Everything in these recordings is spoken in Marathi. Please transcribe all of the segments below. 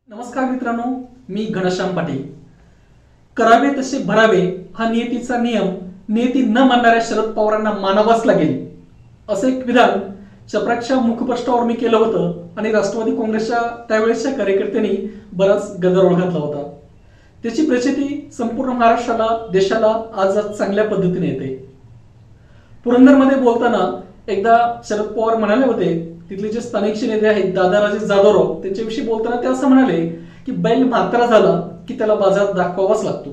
नमस्कार मित्रांनो, मी घनश्याम पाटील. करावे तसे भरावे हा नियतीचा नियम नियती न मानणाऱ्या शरद पवारांना मानावाच लागेल असं एक विधान चपराकच्या मुखपृष्ठावर मी केलं होतं आणि राष्ट्रवादी काँग्रेसच्या त्यावेळेसच्या कार्यकर्त्यांनी बराच गदारोळ घातला होता. त्याची प्रचिती संपूर्ण महाराष्ट्राला, देशाला आज चांगल्या पद्धतीने येते. पुरंदरमध्ये बोलताना एकदा शरद पवार म्हणाले होते, तिथले जे स्थानिक नेते आहेत दादाराजे जाधवराव, त्यांच्याविषयी बोलताना ते असं म्हणाले की बैल म्हातारा झाला की त्याला बाजारात दाखवावाच लागतो.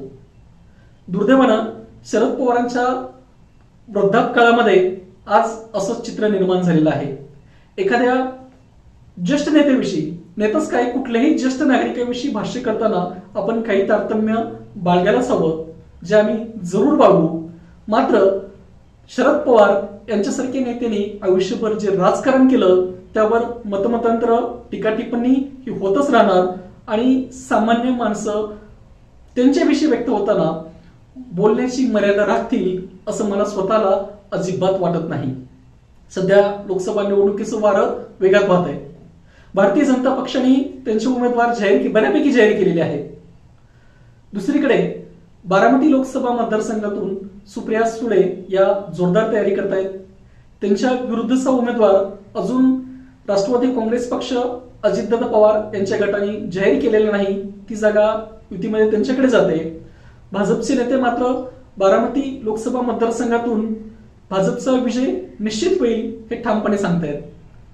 दुर्दैवानं शरद पवारांच्या वृद्धापकाळामध्ये आज असंच चित्र निर्माण झालेलं आहे. एखाद्या ज्येष्ठ नेत्याविषयी, नेताच काय कुठल्याही ज्येष्ठ नागरिकाविषयी भाष्य करताना आपण काही तारतम्य बाळगायलाच हवं, जे आम्ही जरूर बाळगू. मात्र शरद पवार यांच्यासारख्या नेत्यांनी आयुष्यभर जे राजकारण केलं त्यावर मतमतांतर, टीका टिप्पणी ही होतच राहणार आणि सामान्य माणसं त्यांच्याविषयी व्यक्त होताना बोलण्याची मर्यादा राखतील असं मला स्वतःला अजिबात वाटत नाही. सध्या लोकसभा निवडणुकीचं वारं वेगात वाहत आहे. भारतीय जनता पक्षाने त्यांचे उमेदवार बऱ्यापैकी जाहीर केलेले आहेत. दुसरीकडे बारामती लोकसभा मतदारसंघातून सुप्रिया सुळे या जोरदार तयारी करतायत. त्यांच्या विरुद्धचा उमेदवार अजून राष्ट्रवादी काँग्रेस पक्ष अजितदादा पवार यांच्या गटाने जाहीर केलेला नाही. ती जागा युतीमध्ये त्यांच्याकडे जाते. भाजपचे नेते मात्र बारामती लोकसभा मतदारसंघातून भाजपचा विजय निश्चित होईल हे ठामपणे सांगतायत.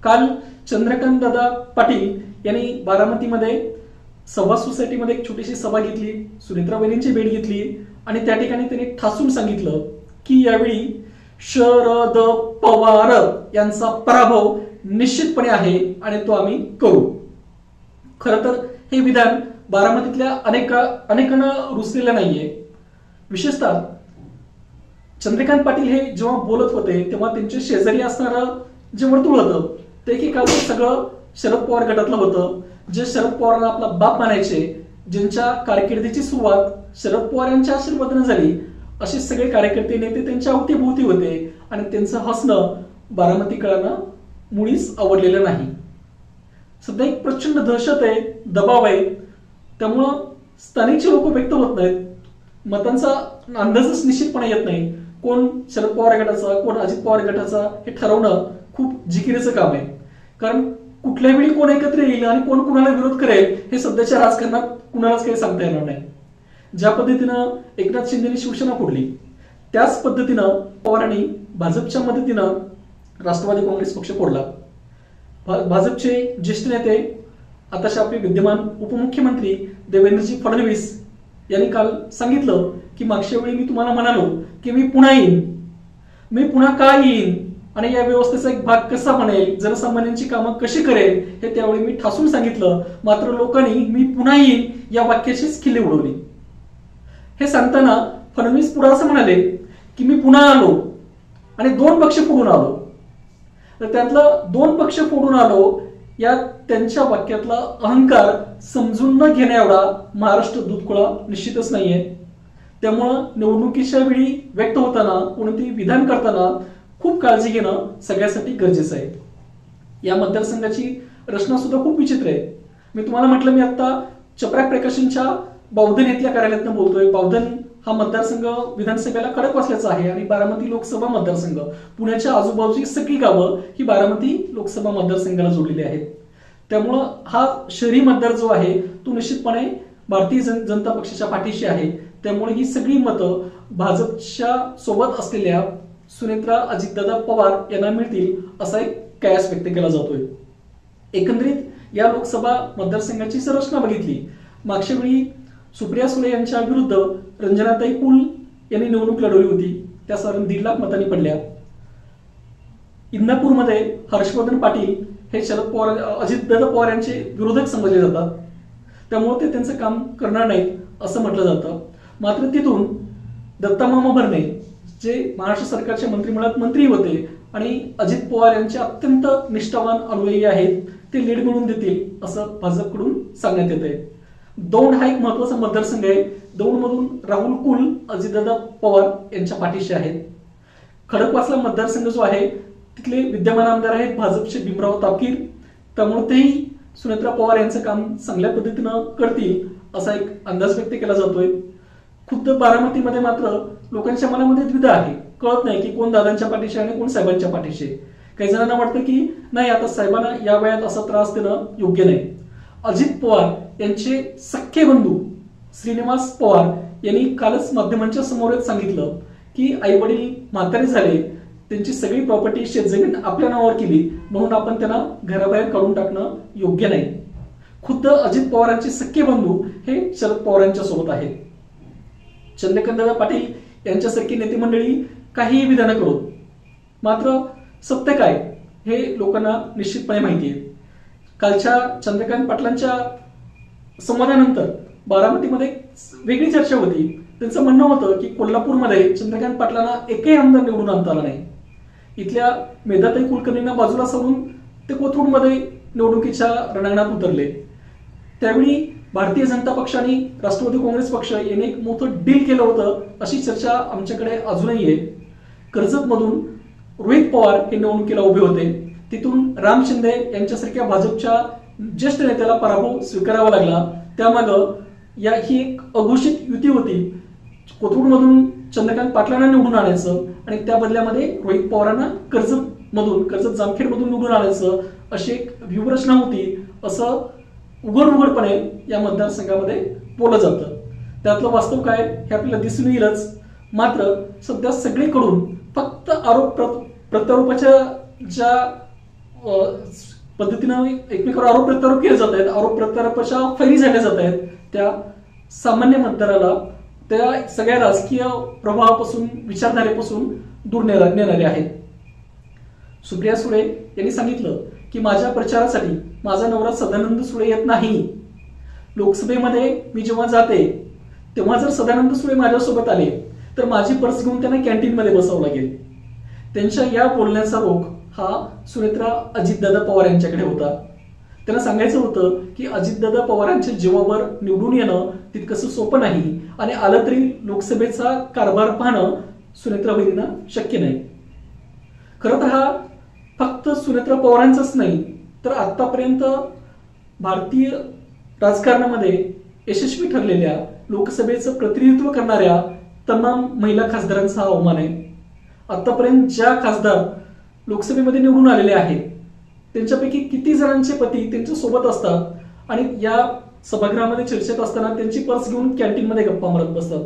काल चंद्रकांत दादा पाटील यांनी बारामतीमध्ये सभा सोसायटीमध्ये एक छोटीशी सभा घेतली, सुनेत्रा वहिनींची भेट घेतली आणि त्या ठिकाणी त्यांनी ठासून सांगितलं की यावेळी शरद पवार यांचा पराभव निश्चितपणे आहे आणि तो आम्ही करू. खरं तर हे विधान बारामतीतल्या अनेकांना रुचलेलं नाहीये. विशेषतः चंद्रकांत पाटील हे जेव्हा बोलत होते तेव्हा त्यांच्या शेजारी असणारं जे वर्तुळ होतं ते एकेकाळचं सगळं शरद पवार गटातलं होतं. जे शरद पवारांना आपला बाप मानायचे, ज्यांच्या कारकिर्दीची सुरुवात शरद पवार यांच्या आशीर्वादाने झाली, असे सगळे कार्यकर्ते नेते त्यांच्या अवतीभोवती होते आणि त्यांचं हसणं बारामतीकरांना मुळीच आवडलेलं नाही. सध्या एक प्रचंड दहशत आहे, दबाव आहे. त्यामुळं स्थानिकचे लोक व्यक्त होत नाहीत. मतांचा अंदाजच निश्चितपणे येत नाही. कोण शरद पवार गटाचा, कोण अजित पवार गटाचा हे ठरवणं खूप जिकिरीचं काम आहे. कारण कुठल्या वेळी कोण एकत्र येईल आणि कोण कुणाला विरोध करेल हे सध्याच्या राजकारणात कुणालाच काही सांगता येणार नाही. ज्या पद्धतीनं एकनाथ शिंदेनी शिवसेना फोडली, त्याच पद्धतीनं पवारांनी भाजपच्या मदतीनं राष्ट्रवादी काँग्रेस पक्ष फोडला. भाजपचे ज्येष्ठ नेते, आताचे आपले विद्यमान उपमुख्यमंत्री देवेंद्रजी फडणवीस यांनी काल सांगितलं की मागच्या वेळी मी तुम्हाला म्हणालो की मी पुन्हा येईन, मी पुन्हा का येईन आणि या व्यवस्थेचा एक भाग कसा बनेल, जनसामान्यांची कामं कशी करेल हे त्यावेळी मी ठासून सांगितलं. मात्र लोकांनी मी पुन्हा येईन या वाक्याचीच खिल्ली उडवली. हे सांगताना फडणवीस पुढे असं म्हणाले की मी पुन्हा आलो आणि 2 पक्ष फोडून आलो. तर त्यातलं 2 पक्ष फोडून आलो या त्यांच्या वाक्यातला अहंकार समजून न घेण्या एवढा महाराष्ट्र दूधकुळा निश्चितच नाहीये. त्यामुळं निवडणुकीच्या वेळी व्यक्त होताना, कोणतेही विधान करताना खूप काळजी घेणं सगळ्यासाठी गरजेचं आहे. या मतदारसंघाची रचना सुद्धा खूप विचित्र आहे. मी तुम्हाला म्हटलं, मी आता चपराक प्रकाशनच्या बावधन येथील कार्यालयातून बोलतोय. बावधन हा मतदारसंघ विधानसभेला खडकवासल्याचा आहे आणि बारामती लोकसभा मतदारसंघ, पुण्याच्या आजूबाजूची सगळी गावं ही बारामती लोकसभा मतदारसंघाला जोडलेली आहेत. त्यामुळं हा शहरी मतदार जो आहे तो निश्चितपणे भारतीय जनता पक्षाच्या पाठीशी आहे. त्यामुळे ही सगळी मतं भाजपच्या सोबत असलेल्या सुनेत्रा अजितदादा पवार यांना मिळतील असा एक कयास व्यक्त केला जातोय. एकंदरीत या लोकसभा मतदारसंघाची संरचना बघितली, मागच्या वेळी सुप्रिया सुळे यांच्या विरुद्ध रंजनाताई कुल यांनी निवडणूक लढवली होती. त्या साधारण 1.5 लाख मतांनी पडल्या. इंदापूरमध्ये हर्षवर्धन पाटील हे शरद पवार, अजितदादा पवार यांचे विरोधक समजले जातात. त्यामुळे ते त्यांचं काम करणार नाहीत असं म्हटलं जातं. मात्र तिथून दत्तामामा भरणे, जे महाराष्ट्र सरकारच्या मंत्रिमंडळात मंत्री होते आणि अजित पवार यांचे अत्यंत निष्ठावान अनुयायी आहेत, ते लीड मिळवून देतील असं भाजपकडून सांगण्यात येत आहे. दौंड हा एक महत्वाचा मतदारसंघ आहे. दौंड मधून राहुल कुल अजितदादा पवार यांच्या पाठीशी आहेत. खडकवासला मतदारसंघ जो आहे तिथले विद्यमान आमदार आहेत भाजपचे भीमराव तापकीर. त्यामुळे तेही सुनेत्रा पवार यांचं काम चांगल्या पद्धतीनं करतील असा एक अंदाज व्यक्त केला जातोय. खुद्द बारामतीमध्ये मात्र लोकांच्या मनामध्ये द्विधा आहे. कळत नाही की कोण दादांच्या पाठीशी आणि कोण साहेबांच्या पाठीशी. काही जणांना वाटतं की नाही, आता साहेबांना या वयात असा त्रास देणं योग्य नाही. अजित पवार यांचे सख्खे बंधू श्रीनिवास पवार यांनी कालच माध्यमांच्या समोर सांगितलं की आई वडील म्हातारे झाले, त्यांची सगळी प्रॉपर्टी शेतजमीन आपल्या नावावर केली, म्हणून आपण त्यांना घराबाहेर काढून टाकणं योग्य नाही. खुद्द अजित पवारांचे सख्खे बंधू हे शरद पवारांच्या सोबत आहेत. चंद्रकांतदादा पाटील यांच्यासारखी नेते मंडळी काहीही विधानं करू, मात्र सत्य काय हे लोकांना निश्चितपणे माहिती आहे. कालच्या चंद्रकांत पाटलांच्या संवादानंतर बारामतीमध्ये वेगळी चर्चा होती. त्यांचं म्हणणं होतं की कोल्हापूरमध्ये चंद्रकांत पाटलांना एकही आमदार निवडून आणता आला नाही. इथल्या मेधाताई कुलकर्णींना बाजूला सोडून ते कोथरूडमध्ये निवडणुकीच्या रणांगणात उतरले. त्यावेळी भारतीय जनता पक्षाने राष्ट्रवादी काँग्रेस पक्ष यांनी एक मोठं डील केलं होतं अशी चर्चा आमच्याकडे अजूनही आहे. कर्जतमधून रोहित पवार हे निवडणुकीला उभे होते. तिथून राम शिंदे यांच्यासारख्या भाजपच्या ज्येष्ठ नेत्याला पराभव स्वीकारावा लागला. त्यामागं ही एक अघोषित युती होती. कोथरूडमधून चंद्रकांत पाटलांना निवडून आणायचं आणि त्या बदल्यामध्ये रोहित पवारांना कर्जत जामखेडमधून निवडून आणायचं अशी एक व्यूहरचना होती, असं उघडपणे या मतदारसंघामध्ये बोललं जातं. त्यातलं वास्तव काय हे आपल्याला दिसून येईलच. मात्र सध्या सगळीकडून फक्त आरोप प्रत्यारोपाच्या ज्या पद्धतीनं एकमेकांवर आरोप प्रत्यारोप केले जात आहेत, आरोप प्रत्यारोपाच्या फैरी झाल्या जात आहेत, त्या सामान्य मतदाराला त्या सगळ्या राजकीय प्रभावापासून विचारधारेपासून दूर नेणारे आहेत. सुप्रिया सुळे यांनी सांगितलं की माझ्या प्रचारासाठी माझा नवरा सदानंद सुळे येत नाही. लोकसभेमध्ये मी जेव्हा जाते तेव्हा जर सदानंद सुळे माझ्यासोबत आले तर माझी पर्स घेऊन त्यांना कॅन्टीनमध्ये बसावं लागेल. त्यांच्या या बोलण्याचा रोख हा सुनेत्रा अजितदादा पवार यांच्याकडे होता. त्यांना सांगायचं होतं की अजितदादा पवारांच्या जीवावर निवडून येणं तितकंसं सोपं नाही आणि आलं तरी लोकसभेचा कारभार पाहणं सुनेत्रा वहिनींना शक्य नाही. खरं तर हा फक्त सुनेत्रा पवारांचाच नाही तर आतापर्यंत भारतीय राजकारणामध्ये यशस्वी ठरलेल्या लोकसभेचं प्रतिनिधित्व करणाऱ्या तमाम महिला खासदारांचा हा अवमान आहे. आतापर्यंत ज्या खासदार लोकसभेमध्ये निवडून आलेले आहेत त्यांच्यापैकी किती जणांचे पती त्यांच्या सोबत असतात आणि या सभागृहामध्ये चर्चेत असताना त्यांची पर्स घेऊन कॅन्टीनमध्ये गप्पा मारत बसतात.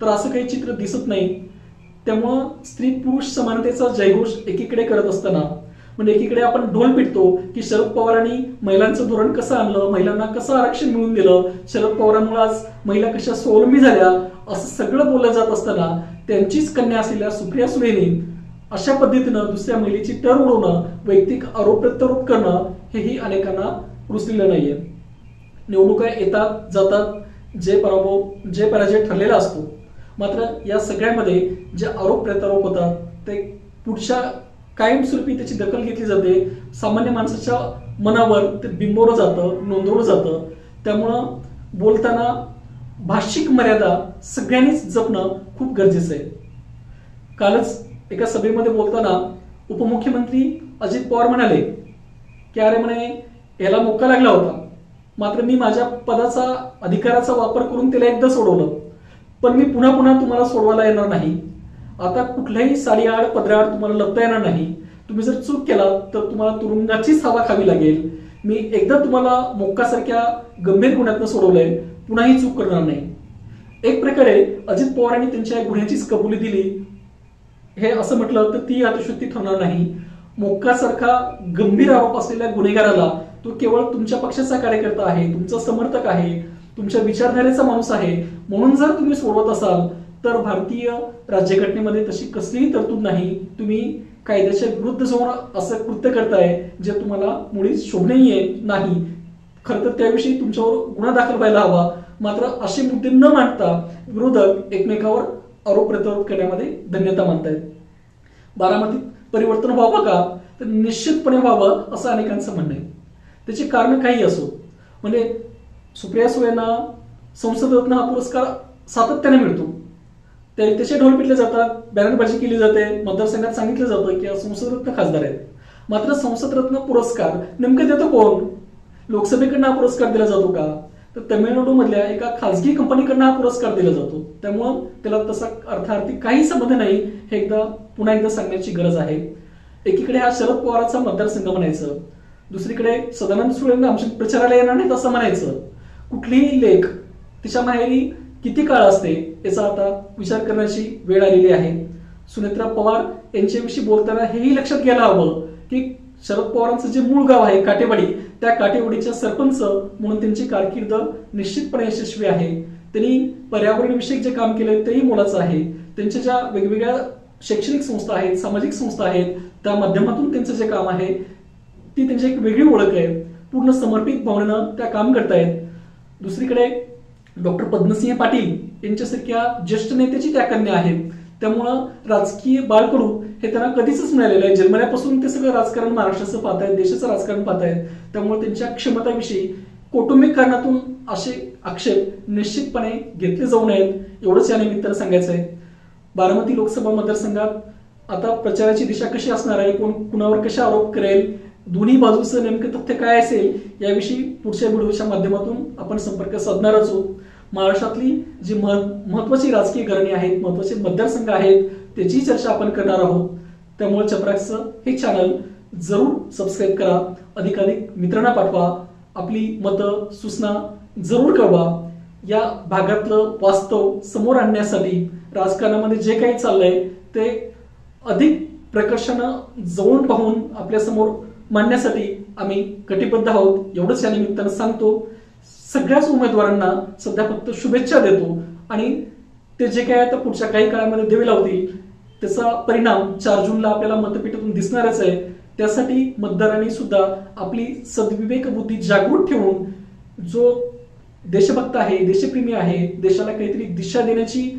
तर असं काही चित्र दिसत नाही. त्यामुळं स्त्री पुरुष समानतेचा जयघोष एकीकडे करत असताना म्हणजे एकीकडे आपण ढोल पिटतो की शरद पवारांनी महिलांचं धोरण कसं आणलं, महिलांना कसं आरक्षण मिळवून दिलं, शरद पवारांमुळे आज महिला कशा स्वावलंबी झाल्या, असं सगळं बोललं जात असताना त्यांचीच कन्या असलेल्या सुप्रिया सुळेंनी अशा पद्धतीनं दुसऱ्या महिलेची टर उडवणं, वैयक्तिक आरोप प्रत्यारोप करणं हेही अनेकांना रुचलेलं नाहीये. निवडणुका येतात जातात, जय पराजय ठरलेला असतो. मात्र या सगळ्यामध्ये जे आरोप प्रत्यारोप होतात ते पुढच्या कायमस्वरूपी त्याची दखल घेतली जाते. सामान्य माणसाच्या मनावर ते बिंबवलं जातं, नोंदवलं जातं. त्यामुळं बोलताना भाषिक मर्यादा सगळ्यांनीच जपणं खूप गरजेचं आहे. कालच एका सभेमध्ये बोलताना उपमुख्यमंत्री अजित पवार म्हणाले की अरे म्हणे याला मोका लागला होता, मात्र मी माझ्या पदाचा अधिकाराचा वापर करून त्याला एकदा सोडवलं, पण मी पुन्हा पुन्हा तुम्हाला सोडवायला येणार नाही. आता कुठल्याही साडीआड पदराआड तुम्हाला लपता येणार नाही. तुम्ही जर चूक केला तर तुम्हाला तुरुंगाचीच हवा खावी लागेल. मी एकदा तुम्हाला मोक्कासारख्या गंभीर गुन्ह्यातनं सोडवलंय, पुन्हा ही चूक करणार नाही. एक प्रकारे अजित पवारांनी त्यांच्या गुन्ह्याचीच कबुली दिली हे असं म्हटलं तर ती अतिशयोक्ती ठरणार नाही. मोक्कासारखा गंभीर आरोप असलेल्या गुन्हेगाराला तो केवळ तुमच्या पक्षाचा कार्यकर्ता आहे, तुमचा समर्थक आहे, तुमच्या विचारधारेचा माणूस आहे म्हणून जर तुम्ही सोडवत असाल तर भारतीय राज्यघटनेमध्ये तशी कसलीही तरतूद नाही. तुम्ही कायद्याच्या विरुद्ध जाऊन असं कृत्य करताय जे तुम्हाला मुळीच शोभनीय नाही. खरं तर त्याविषयी तुमच्यावर गुन्हा दाखल व्हायला हवा. मात्र असे मुद्दे न मांडता विरोधक एकमेकावर आरोप प्रत्यारोप करण्यामध्ये धन्यता मानतायत. बारामतीत परिवर्तन व्हावं का तर निश्चितपणे व्हावं असं अनेकांचं म्हणणं आहे. त्याची कारण काही असो, म्हणजे सुप्रिया सुळेंना संसद रत्न हा पुरस्कार सातत्याने मिळतो. त्याचे ढोल पिटले जातात, बॅनरबाजी केली जाते, मतदारसंघात सांगितलं जातं की संसद रत्न खासदार आहेत. मात्र संसद रत्न पुरस्कार नेमकं देतो कोण? लोकसभेकडनं हा पुरस्कार दिला जातो का, तर तमिळनाडू मधल्या एका खासगी कंपनीकडनं हा पुरस्कार दिला जातो. त्यामुळं त्याला तसा अर्थार्थी काही संबंध नाही, हे पुन्हा एकदा सांगण्याची गरज आहे. एकीकडे हा शरद पवारांचा मतदारसंघ म्हणायचं, दुसरीकडे सदानंद सुळेंना आमच्या प्रचाराला येणार नाहीत असं म्हणायचं. कुठलीही लेख तिच्या माहेरी किती काळ असते याचा आता विचार करण्याची वेळ आलेली आहे. सुनेत्रा पवार यांच्याविषयी बोलताना हेही लक्षात घ्यायला हवं की शरद पवारांचं जे मूळ गाव आहे काटेवाडी, त्या काटेवाडीच्या सरपंच म्हणून त्यांची कारकीर्द निश्चितपणे यशस्वी आहे. त्यांनी पर्यावरणविषयक जे काम केलंय तेही मोलाचं आहे. त्यांच्या ज्या वेगवेगळ्या शैक्षणिक संस्था आहेत, सामाजिक संस्था आहेत, त्या माध्यमातून त्यांचं जे काम आहे ती त्यांची एक वेगळी ओळख आहे. पूर्ण समर्पित भावनेनं त्या काम करतायत. दुसरीकडे डॉक्टर पद्मसिंह पाटील यांच्यासारख्या ज्येष्ठ नेत्याची त्या कन्या आहेत. त्यामुळं राजकीय बाळकडू हे त्यांना कधीच मिळालेलं आहे. जन्मल्यापासून ते सगळं राजकारण महाराष्ट्राचं पाहतायत, देशाचं राजकारण पाहतायत. त्यामुळे त्यांच्या क्षमताविषयी कौटुंबिक कारणातून असे आक्षेप निश्चितपणे घेतले जाऊ नयेत, एवढंच या निमित्तानं सांगायचं आहे. बारामती लोकसभा मतदारसंघात आता प्रचाराची दिशा कशी असणार आहे, कोण कुणावर कशा आरोप करेल, दोन्ही बाजूचं नेमकं तथ्य काय असेल याविषयी पुढच्या व्हिडिओच्या माध्यमातून आपण संपर्क साधणार आहोत. महाराष्ट्रातली जी महत्वाची राजकीय घराणी आहेत, महत्वाचे मतदारसंघ आहेत, त्याची चर्चा आपण करणार आहोत. त्यामुळे चपराकचं हे चॅनल जरूर सबस्क्राईब करा, अधिकाधिक मित्रांना पाठवा, आपली मतं सूचना जरूर कळवा. या भागातलं वास्तव समोर आणण्यासाठी राजकारणामध्ये जे काही चाललंय ते अधिक प्रकर्षानं जवळून पाहून आपल्या समोर मांडण्यासाठी आम्ही कटिबद्ध आहोत, एवढंच या निमित्तानं सांगतो. सगळ्याच उमेदवारांना सध्या फक्त शुभेच्छा देतो आणि ते जे काय आता पुढच्या काही काळामध्ये देवे लावतील त्याचा परिणाम 4 जूनला आपल्याला मतपेटीतून दिसणारच आहे. त्यासाठी मतदारांनी सुद्धा आपली सद्विवेक बुद्धी जागृत ठेवून जो देशभक्त आहे, देशप्रेमी आहे, देशाला काहीतरी दिशा देण्याची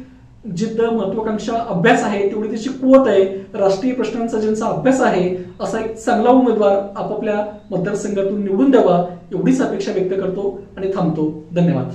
जिद्द, महत्वाकांक्षा, अभ्यास आहे, तेवढी त्याची कुवत आहे, राष्ट्रीय प्रश्नांचा ज्यांचा अभ्यास आहे असा एक चांगला उमेदवार आपापल्या मतदारसंघातून निवडून द्यावा, एवढीच अपेक्षा व्यक्त करतो आणि थांबतो. धन्यवाद.